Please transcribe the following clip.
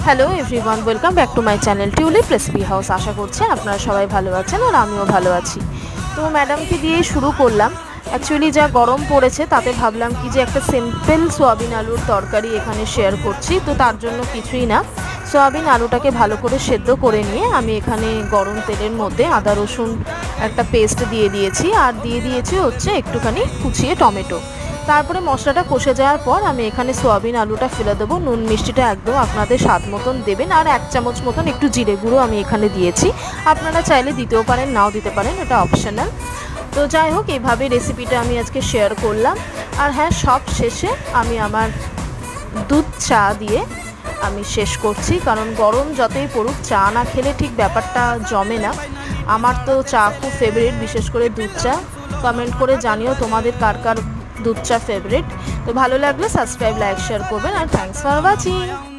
Hello everyone, welcome back to my channel tulip recipe house. আশা করছি আপনারা সবাই ভালো আছেন আর আমিও ভালো আছি। তো ম্যাডামকে দিয়েই শুরু করলাম। অ্যাকচুয়ালি যা গরম পড়েছে তাতে ভাবলাম কি যে একটা সিম্পল সোয়াবিন আলুর তরকারি এখানে শেয়ার করছি। তো তার জন্য কিছুই না, সোয়াবিন আলুটাকে ভালো করে সেদ্ধ করে নিয়ে আমি এখানে গরম তেলের মধ্যে আদা রসুন একটা পেস্ট দিয়ে দিয়েছি, আর দিয়ে দিয়েছি হচ্ছে একটুখানি কুচিয়ে টমেটো। তারপরে মশলাটা কষে যাওয়ার পর আমি এখানে সোয়াবিন আলুটা ফেলে দেবো। নুন মিষ্টিটা একদম আপনাদের স্বাদ মতন দেবেন, আর 1 চামচ মতন একটু জিরে গুঁড়ো আমি এখানে দিয়েছি। আপনারা চাইলে দিতেও পারেন, নাও দিতে পারেন, এটা অপশনাল। তো যাই হোক, এইভাবে রেসিপিটা আমি আজকে শেয়ার করলাম। আর হ্যাঁ, সব শেষে আমি আমার দুধ চা দিয়ে আমি শেষ করছি, কারণ গরম যতই পড়ুক চা না খেলে ঠিক ব্যাপারটা জমে না। আমার তো চা খুব ফেভারিট, বিশেষ করে দুধ চা। কমেন্ট করে জানিও তোমাদের কার কার দুধ চা ফেভারিট। তো ভালো লাগলে সাবস্ক্রাইব, লাইক, শেয়ার করবেন। আর থ্যাঙ্কস ফর ওয়াচিং।